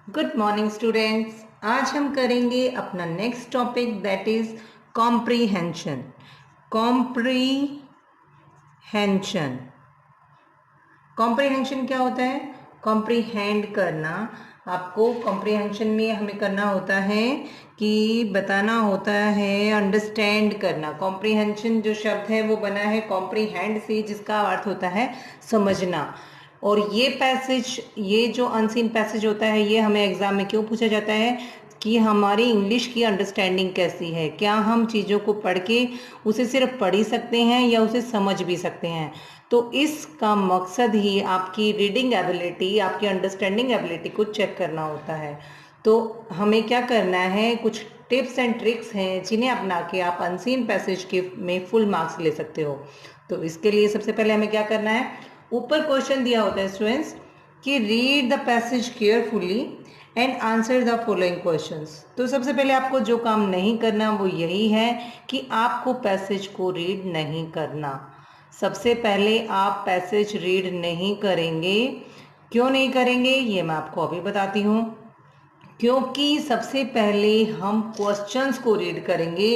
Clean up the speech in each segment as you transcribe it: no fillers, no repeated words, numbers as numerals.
Good morning students. आज हम करेंगे अपना next topic that is comprehension. Comprehension comprehension क्या होता है? कॉम्प्रीहेंड करना। आपको कॉम्प्रीहेंशन में हमें करना होता है कि बताना होता है अंडरस्टैंड करना। कॉम्प्रीहेंशन जो शब्द है वो बना है कॉम्प्रीहेंड से, जिसका अर्थ होता है समझना। और ये पैसेज, ये जो अनसीन पैसेज होता है, ये हमें एग्जाम में क्यों पूछा जाता है कि हमारी इंग्लिश की अंडरस्टैंडिंग कैसी है, क्या हम चीज़ों को पढ़ के उसे सिर्फ पढ़ ही सकते हैं या उसे समझ भी सकते हैं। तो इसका मकसद ही आपकी रीडिंग एबिलिटी, आपकी अंडरस्टैंडिंग एबिलिटी को चेक करना होता है। तो हमें क्या करना है, कुछ टिप्स एंड ट्रिक्स हैं जिन्हें अपना के आप अनसीन पैसेज के में फुल मार्क्स ले सकते हो। तो इसके लिए सबसे पहले हमें क्या करना है, ऊपर क्वेश्चन दिया होता है स्टूडेंट्स कि read the passage carefully and answer the following questions. तो सबसे पहले आपको जो काम नहीं करना वो यही है कि आपको पैसेज को रीड नहीं करना। सबसे पहले आप पैसेज रीड नहीं करेंगे। क्यों नहीं करेंगे ये मैं आपको अभी बताती हूँ। क्योंकि सबसे पहले हम क्वेश्चंस को रीड करेंगे।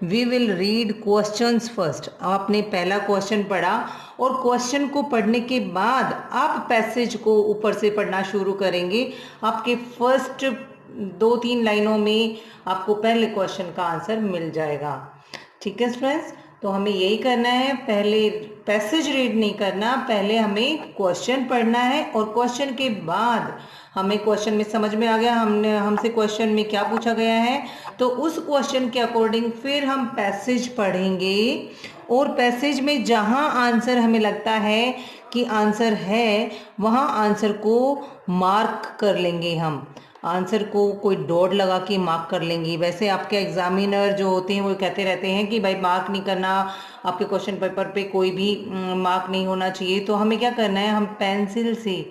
We will read questions first. आपने पहला क्वेश्चन पढ़ा और क्वेश्चन को पढ़ने के बाद आप पैसेज को ऊपर से पढ़ना शुरू करेंगे। आपके फर्स्ट 2-3 लाइनों में आपको पहले क्वेश्चन का आंसर मिल जाएगा। ठीक है स्टूडेंट्स, तो हमें यही करना है, पहले पैसेज रीड नहीं करना, पहले हमें क्वेश्चन पढ़ना है और क्वेश्चन के बाद हमें क्वेश्चन में समझ में आ गया हमसे क्वेश्चन में क्या पूछा गया है, तो उस क्वेश्चन के अकॉर्डिंग फिर हम पैसेज पढ़ेंगे। और पैसेज में जहां आंसर हमें लगता है कि आंसर है, वहां आंसर को मार्क कर लेंगे। हम आंसर को कोई डॉट लगा के मार्क कर लेंगे। वैसे आपके एग्जामिनर जो होते हैं वो कहते रहते हैं कि भाई मार्क नहीं करना, आपके क्वेश्चन पेपर पे कोई भी मार्क नहीं होना चाहिए। तो हमें क्या करना है, हम पेंसिल से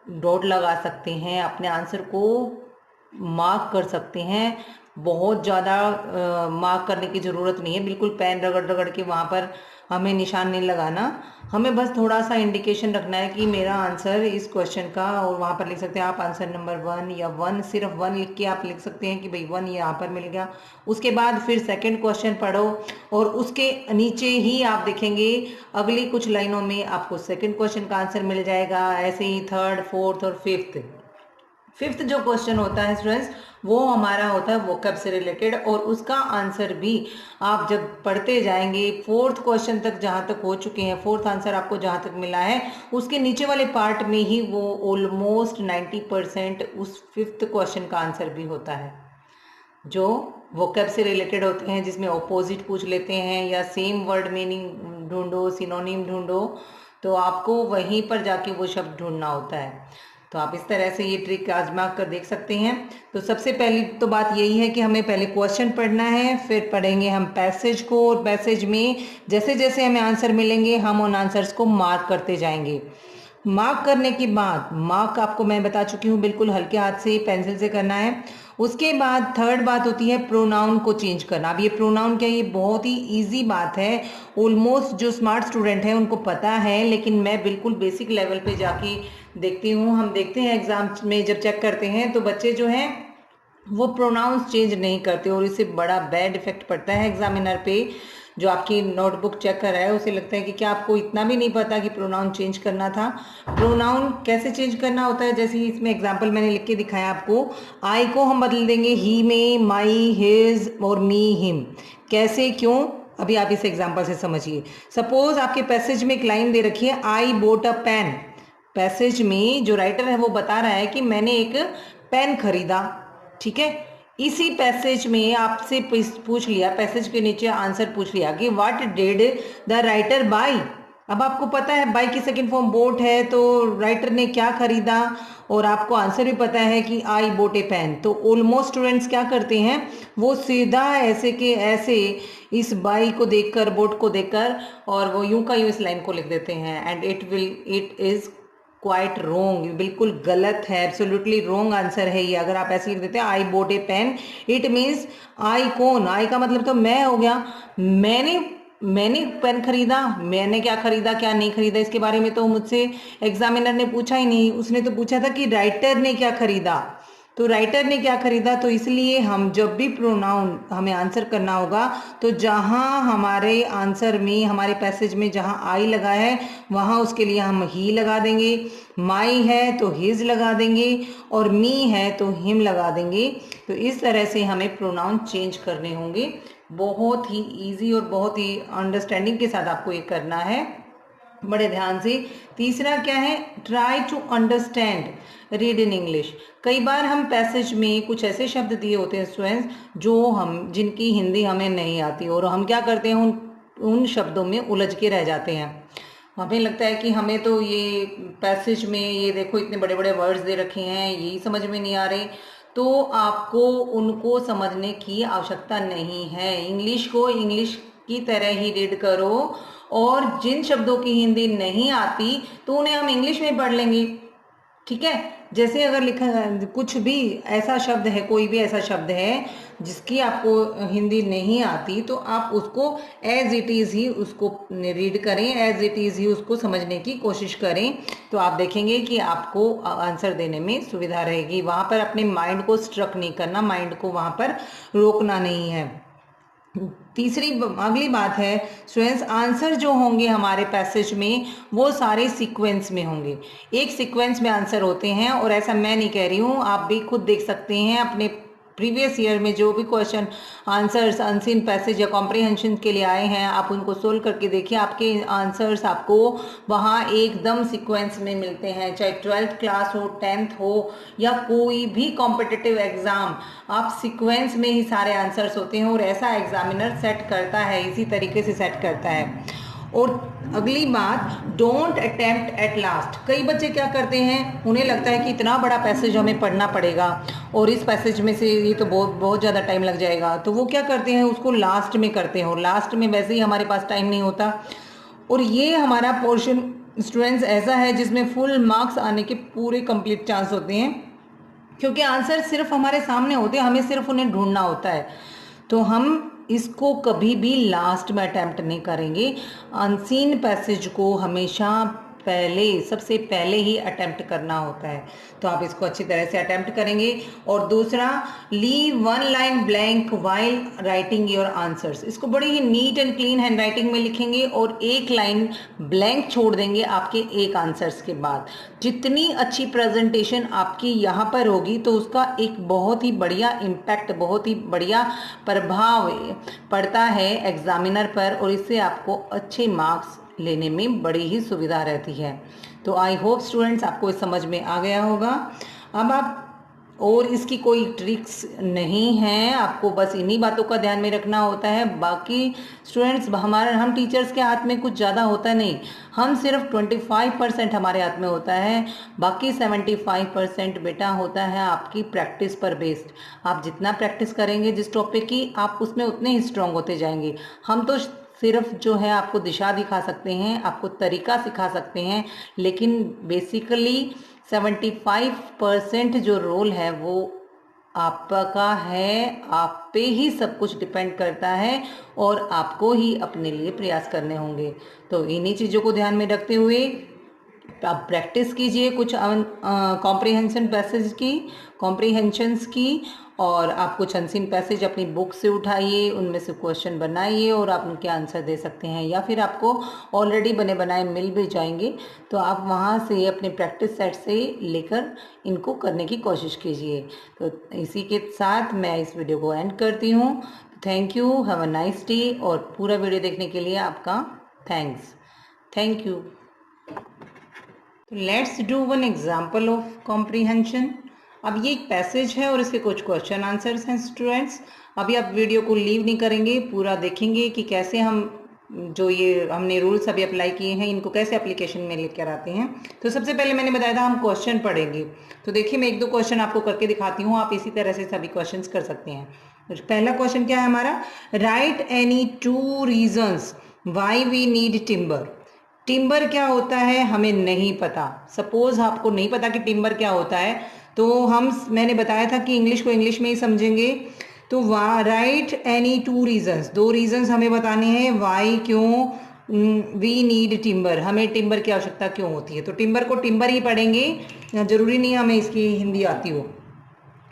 डॉट लगा सकते हैं, अपने आंसर को मार्क कर सकते हैं। बहुत ज़्यादा मार्क करने की ज़रूरत नहीं है, बिल्कुल पेन रगड़ रगड़ के वहाँ पर हमें निशान नहीं लगाना। हमें बस थोड़ा सा इंडिकेशन रखना है कि मेरा आंसर इस क्वेश्चन का, और वहाँ पर लिख सकते हैं आप आंसर नंबर 1 या 1, सिर्फ 1 लिख के आप लिख सकते हैं कि भाई 1 यहाँ पर मिल गया। उसके बाद फिर सेकंड क्वेश्चन पढ़ो और उसके नीचे ही आप देखेंगे अगली कुछ लाइनों में आपको सेकंड क्वेश्चन का आंसर मिल जाएगा। ऐसे ही थर्ड, फोर्थ और फिफ्थ जो क्वेश्चन होता है स्टूडेंट्स, वो हमारा होता है वोकैब से रिलेटेड, और उसका आंसर भी आप जब पढ़ते जाएंगे फोर्थ क्वेश्चन तक, जहाँ तक हो चुके हैं, फोर्थ आंसर आपको जहाँ तक मिला है उसके नीचे वाले पार्ट में ही वो ऑलमोस्ट 90% उस फिफ्थ क्वेश्चन का आंसर भी होता है, जो वोकैब से रिलेटेड होते हैं, जिसमें ऑपोजिट पूछ लेते हैं या सेम वर्ड मीनिंग ढूंढो, सिनोनिम ढूंढो। तो आपको वहीं पर जाके वो शब्द ढूंढना होता है। तो आप इस तरह से ये ट्रिक आजमा कर देख सकते हैं। तो सबसे पहली तो बात यही है कि हमें पहले क्वेश्चन पढ़ना है, फिर पढ़ेंगे हम पैसेज को, और पैसेज में जैसे जैसे हमें आंसर मिलेंगे हम उन आंसर्स को मार्क करते जाएंगे। मार्क करने के बाद, मार्क आपको मैं बता चुकी हूँ, बिल्कुल हल्के हाथ से पेंसिल से करना है। उसके बाद थर्ड बात होती है प्रोनाउन को चेंज करना। अब ये प्रोनाउन क्या है, ये बहुत ही इजी बात है, ऑलमोस्ट जो स्मार्ट स्टूडेंट हैं उनको पता है, लेकिन मैं बिल्कुल बेसिक लेवल पे जाके देखती हूँ। हम देखते हैं एग्जाम्स में जब चेक करते हैं तो बच्चे जो हैं वो प्रोनाउंस चेंज नहीं करते, और इससे बड़ा बैड इफेक्ट पड़ता है एग्जामिनर पे। जो आपकी नोटबुक चेक कर रहा है उसे लगता है कि क्या आपको इतना भी नहीं पता कि प्रोनाउन चेंज करना था। प्रोनाउन कैसे चेंज करना होता है, जैसे इसमें एग्जाम्पल मैंने लिख के दिखाया आपको। आई को हम बदल देंगे ही में, माई, हिज और मी, हिम। कैसे, क्यों, अभी आप इस एग्जाम्पल से समझिए। सपोज आपके पैसेज में एक लाइन दे रखी है, आई बोट अ पेन। पैसेज में जो राइटर है वो बता रहा है कि मैंने एक पेन खरीदा, ठीक है। इसी पैसेज में आपसे पूछ लिया, पैसेज के नीचे आंसर पूछ लिया कि what did the writer bye. अब आपको पता है बाय की सेकंड फॉर्म बोट है, तो राइटर ने क्या खरीदा, और आपको आंसर भी पता है कि आई बोट ए पेन। तो ऑलमोस्ट स्टूडेंट्स क्या करते हैं, वो सीधा ऐसे के ऐसे इस बाई को देखकर, बोट को देखकर, और वो यूं का यूं इस लाइन को लिख देते हैं। एंड इट इज क्वाइट रोंग, बिल्कुल गलत है, एब्सोल्युटली रोंग आंसर है ये। अगर आप ऐसे लिख देते हैं I bought a pen, it means I कौन, आई का मतलब तो मैं हो गया, मैंने मैंने पेन खरीदा, मैंने क्या खरीदा क्या नहीं खरीदा इसके बारे में तो मुझसे एग्जामिनर ने पूछा ही नहीं। उसने तो पूछा था कि राइटर ने क्या खरीदा। तो राइटर ने क्या खरीदा, तो इसलिए हम जब भी प्रोनाउन हमें आंसर करना होगा तो जहां हमारे आंसर में, हमारे पैसेज में जहां आई लगा है वहां उसके लिए हम ही लगा देंगे, माई है तो हिज लगा देंगे, और मी है तो हिम लगा देंगे। तो इस तरह से हमें प्रोनाउन चेंज करने होंगे। बहुत ही इजी और बहुत ही अंडरस्टैंडिंग के साथ आपको ये करना है, बड़े ध्यान से। तीसरा क्या है, try to understand read in English. कई बार हम पैसेज में कुछ ऐसे शब्द दिए होते हैं स्टूडेंट्स जिनकी हिंदी हमें नहीं आती, और हम क्या करते हैं, उन शब्दों में उलझ के रह जाते हैं। हमें लगता है कि हमें तो ये पैसेज में ये देखो इतने बड़े बड़े वर्ड्स दे रखे हैं, यही समझ में नहीं आ रहे। तो आपको उनको समझने की आवश्यकता नहीं है। इंग्लिश को इंग्लिश की तरह ही रीड करो, और जिन शब्दों की हिंदी नहीं आती तो उन्हें हम इंग्लिश में पढ़ लेंगे, ठीक है। जैसे अगर लिखा कुछ भी ऐसा शब्द है, कोई भी ऐसा शब्द है जिसकी आपको हिंदी नहीं आती, तो आप उसको एज इट इज़ ही उसको रीड करें, एज इट इज़ ही उसको समझने की कोशिश करें। तो आप देखेंगे कि आपको आंसर देने में सुविधा रहेगी। वहाँ पर अपने माइंड को स्ट्रक नहीं करना, माइंड को वहाँ पर रोकना नहीं है। तीसरी अगली बात है स्टूडेंट्स, आंसर जो होंगे हमारे पैसेज में वो सारे सीक्वेंस में होंगे। एक सीक्वेंस में आंसर होते हैं, और ऐसा मैं नहीं कह रही हूँ, आप भी खुद देख सकते हैं अपने प्रीवियस ईयर में जो भी क्वेश्चन आंसर्स अनसीन पैसेज या कॉम्प्रिहेंशन के लिए आए हैं, आप उनको सोल्व करके देखिए, आपके आंसर्स आपको वहाँ एकदम सीक्वेंस में मिलते हैं। चाहे 12th क्लास हो, 10th हो, या कोई भी कॉम्पिटिटिव एग्जाम, आप सीक्वेंस में ही सारे आंसर्स होते हैं, और ऐसा एग्जामिनर सेट करता है, इसी तरीके से सेट करता है। और अगली बात, डोंट अटेम्प्ट एट लास्ट। कई बच्चे क्या करते हैं, उन्हें लगता है कि इतना बड़ा पैसेज हमें पढ़ना पड़ेगा और इस पैसेज में से ये तो बहुत बहुत ज़्यादा टाइम लग जाएगा, तो वो क्या करते हैं, उसको लास्ट में करते हैं, और लास्ट में वैसे ही हमारे पास टाइम नहीं होता। और ये हमारा पोर्शन स्टूडेंट्स ऐसा है जिसमें फुल मार्क्स आने के पूरे कंप्लीट चांस होते हैं, क्योंकि आंसर सिर्फ हमारे सामने होते हैं, हमें सिर्फ उन्हें ढूंढना होता है। तो हम इसको कभी भी लास्ट में अटेम्प्ट नहीं करेंगे। अनसीन पैसेज को हमेशा सबसे पहले ही अटेम्प्ट करना होता है, तो आप इसको अच्छी तरह से अटेम्प्ट करेंगे। और दूसरा, leave one line blank while writing your answers. इसको बड़ी ही neat and clean handwriting में लिखेंगे और एक लाइन ब्लैंक छोड़ देंगे आपके एक आंसर्स के बाद। जितनी अच्छी प्रेजेंटेशन आपकी यहाँ पर होगी तो उसका एक बहुत ही बढ़िया इम्पैक्ट, बहुत ही बढ़िया प्रभाव पड़ता है एग्जामिनर पर, और इससे आपको अच्छे मार्क्स लेने में बड़ी ही सुविधा रहती है। तो आई होप स्टूडेंट्स आपको समझ में आ गया होगा। अब आप, और इसकी कोई ट्रिक्स नहीं है, आपको बस इन्हीं बातों का ध्यान में रखना होता है। बाकी स्टूडेंट्स, हम टीचर्स के हाथ में कुछ ज़्यादा होता नहीं, हम सिर्फ 25% हमारे हाथ में होता है, बाकी 75% बेटा होता है आपकी प्रैक्टिस पर बेस्ड। आप जितना प्रैक्टिस करेंगे जिस टॉपिक की, आप उसमें उतने ही स्ट्रांग होते जाएंगे। हम तो सिर्फ जो है आपको दिशा दिखा सकते हैं, आपको तरीका सिखा सकते हैं, लेकिन बेसिकली 75% जो रोल है वो आपका है, आप पे ही सब कुछ डिपेंड करता है, और आपको ही अपने लिए प्रयास करने होंगे। तो इन्हीं चीज़ों को ध्यान में रखते हुए आप प्रैक्टिस कीजिए कुछ कॉम्प्रिहेंशंस की, और आप कुछ अनसीन पैसेज अपनी बुक से उठाइए, उनमें से क्वेश्चन बनाइए और आप उनके आंसर दे सकते हैं, या फिर आपको ऑलरेडी बने बनाए मिल भी जाएंगे, तो आप वहाँ से अपने प्रैक्टिस सेट से लेकर इनको करने की कोशिश कीजिए। तो इसी के साथ मैं इस वीडियो को एंड करती हूँ। Thank you, have a nice day, और पूरा वीडियो देखने के लिए आपका thank you. Let's do one example of comprehension. अब ये एक पैसेज है और इसके कुछ क्वेश्चन आंसर्स हैं स्टूडेंट्स। अभी आप वीडियो को लीव नहीं करेंगे, पूरा देखेंगे कि कैसे हम जो ये हमने रूल्स अभी अप्लाई किए हैं इनको कैसे एप्लीकेशन में लेकर आते हैं। तो सबसे पहले मैंने बताया था हम क्वेश्चन पढ़ेंगे, तो देखिए मैं 1-2 क्वेश्चन आपको करके दिखाती हूँ, आप इसी तरह से सभी क्वेश्चन कर सकते हैं। तो पहला क्वेश्चन क्या है हमारा, write any 2 reasons why we need timber. Timber क्या होता है हमें नहीं पता। सपोज आपको नहीं पता कि टिम्बर क्या होता है, तो मैंने बताया था कि इंग्लिश को इंग्लिश में ही समझेंगे। तो राइट एनी 2 रीजंस, 2 रीजंस हमें बताने हैं वाई, क्यों वी नीड टिम्बर, हमें टिम्बर की आवश्यकता क्यों होती है। तो टिम्बर को टिम्बर ही पढ़ेंगे, जरूरी नहीं हमें इसकी हिंदी आती हो।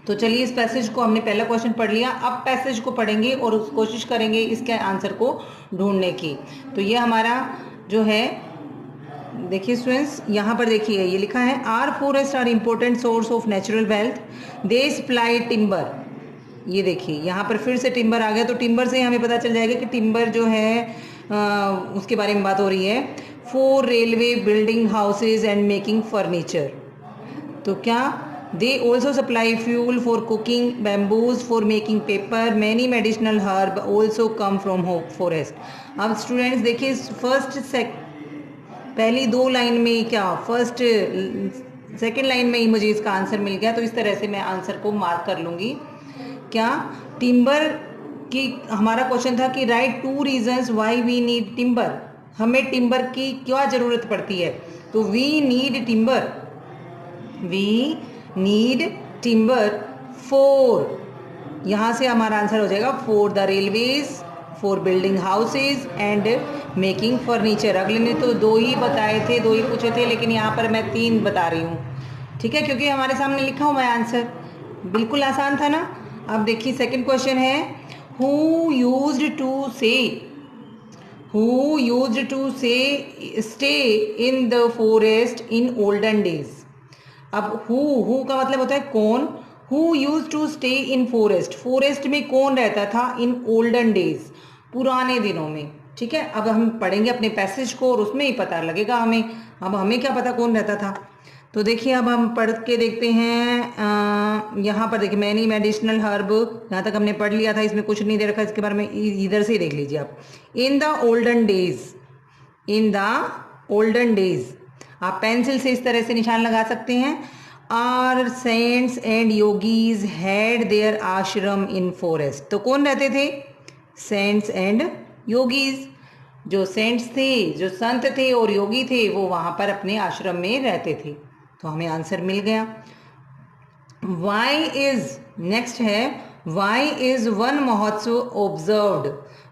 तो चलिए इस पैसेज को हमने पहला क्वेश्चन पढ़ लिया, अब पैसेज को पढ़ेंगे और कोशिश करेंगे इसके आंसर को ढूंढने की। तो ये हमारा जो है, देखिए स्टूडेंट्स यहाँ पर देखिए ये लिखा है, our forest are important source of natural wealth, they supply timber. ये देखिए यहाँ पर फिर से टिम्बर आ गया, तो टिम्बर से हमें पता चल जाएगा कि टिम्बर जो है उसके बारे में बात हो रही है। For railway, building houses and making furniture. तो क्या, they also supply fuel for cooking, bamboos for making paper, many medicinal herb also come from forest. अब स्टूडेंट्स देखिए पहली 2 लाइन में क्या, सेकेंड लाइन में ही मुझे इसका आंसर मिल गया, तो इस तरह से मैं आंसर को मार्क कर लूँगी। क्या, टिम्बर की हमारा क्वेश्चन था कि write 2 reasons why we need timber, हमें टिम्बर की क्या ज़रूरत पड़ती है। तो we need timber, we need timber for, यहाँ से हमारा आंसर हो जाएगा for the railways, for building houses and making furniture. अगले ने तो 2 ही बताए थे, 2 ही पूछे थे, लेकिन यहाँ पर मैं 3 बता रही हूँ, ठीक है, क्योंकि हमारे सामने लिखा हुआ है आंसर, बिल्कुल आसान था ना। अब देखिए सेकंड क्वेश्चन है, हु यूज्ड टू से stay in the forest in olden days. अब हु का मतलब होता है कौन, who use to stay in forest, forest में कौन रहता था इन ओल्डन डेज, पुराने दिनों में, ठीक है। अब हम पढ़ेंगे अपने पैसेज को और उसमें ही पता लगेगा हमें, अब हमें क्या पता कौन रहता था। तो देखिए अब हम पढ़ के देखते हैं, यहाँ पर देखिए मैनी मेडिसिनल हर्ब, यहाँ तक हमने पढ़ लिया था, इसमें कुछ नहीं दे रखा, इसके बारे में इधर से ही देख लीजिए आप। इन द ओल्डन डेज, आप पेंसिल से इस तरह से निशान लगा सकते हैं। Our saints and yogis had their ashram in forest. तो कौन रहते थे, सेंट्स एंड योगीज, जो सेंट्स थे, जो संत थे और योगी थे, वो वहां पर अपने आश्रम में रहते थे। तो हमें आंसर मिल गया। वाई इज, नेक्स्ट है, वाई इज वन महोत्सव ऑब्जर्व्ड,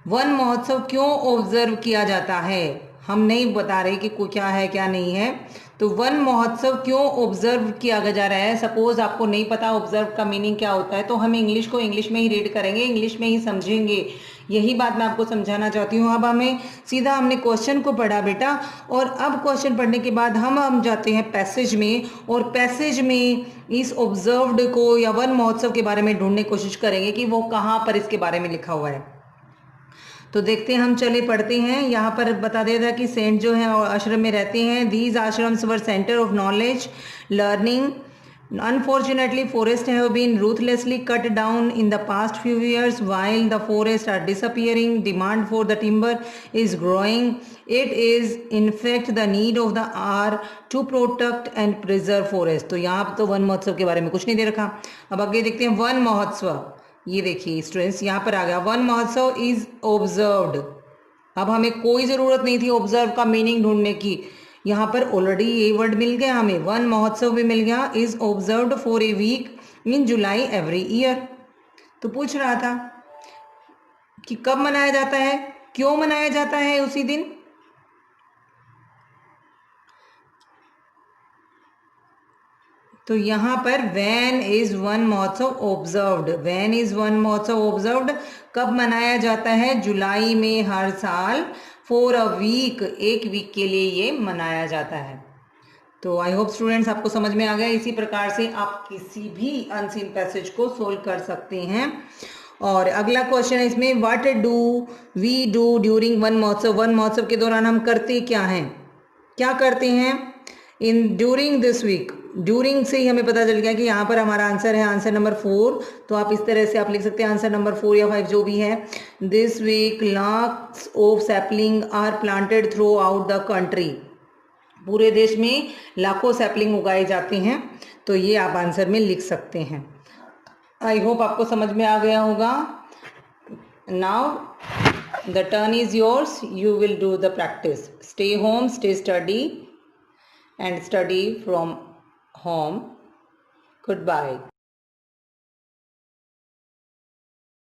वन महोत्सव क्यों ऑब्जर्व किया जाता है, हम नहीं बता रहे कि क्या है क्या नहीं है। तो वन महोत्सव क्यों ऑब्जर्व किया जा रहा है, सपोज आपको नहीं पता ऑब्जर्व का मीनिंग क्या होता है, तो हम इंग्लिश को इंग्लिश में ही रीड करेंगे, इंग्लिश में ही समझेंगे, यही बात मैं आपको समझाना चाहती हूँ। अब हमें सीधा, हमने क्वेश्चन को पढ़ा बेटा, और अब क्वेश्चन पढ़ने के बाद हम जाते हैं पैसेज में, और पैसेज में इस ऑब्जर्व्ड को या वन महोत्सव के बारे में ढूंढने की कोशिश करेंगे कि वो कहाँ पर इसके बारे में लिखा हुआ है। तो देखते हैं हम, चले पढ़ते हैं। यहाँ पर बता दिया था कि सेंट जो है आश्रम में रहते हैं। These ashrams were centre of knowledge, learning. Unfortunately, forests have been ruthlessly cut down in the past few years. While the forests are disappearing, demand for the timber is growing. It is in fact the need of the hour to protect and preserve forest. तो यहाँ तो one Mahotsav के बारे में कुछ नहीं दे रखा। अब आगे देखते हैं वन महोत्सव। ये देखिए स्टूडेंट्स, यहाँ पर आ गया वन महोत्सव इज ऑब्जर्व्ड। अब हमें कोई ज़रूरत नहीं थी ऑब्जर्व का मीनिंग ढूंढने की, यहाँ पर ऑलरेडी ये वर्ड मिल गया हमें, वन महोत्सव भी मिल गया। Is observed for a week in July every year. तो पूछ रहा था कि कब मनाया जाता है, क्यों मनाया जाता है उसी दिन। तो यहाँ पर वैन इज वन महोत्सव ऑब्जर्व्ड, वैन इज वन महोत्सव ऑब्जर्व्ड, कब मनाया जाता है, जुलाई में हर साल, फॉर अ वीक, एक वीक के लिए ये मनाया जाता है। तो आई होप स्टूडेंट्स आपको समझ में आ गया। इसी प्रकार से आप किसी भी अनसीन पैसेज को सोल्व कर सकते हैं। और अगला क्वेश्चन है इसमें, what do we do during Van Mahotsav, Van Mahotsav के दौरान हम करते क्या हैं, क्या करते हैं in during this week. During से ही हमें पता चल गया कि यहाँ पर हमारा आंसर है आंसर नंबर 4। तो आप इस तरह से आप लिख सकते हैं आंसर नंबर 4 या 5 जो भी है। This week lakhs of sapling are planted throughout the country, पूरे देश में लाखों सैपलिंग उगाए जाते हैं। तो ये आप आंसर में लिख सकते हैं। आई होप आपको समझ में आ गया होगा। Now the turn is yours, you will do the practice. Stay home, stay study and study from home. Goodbye.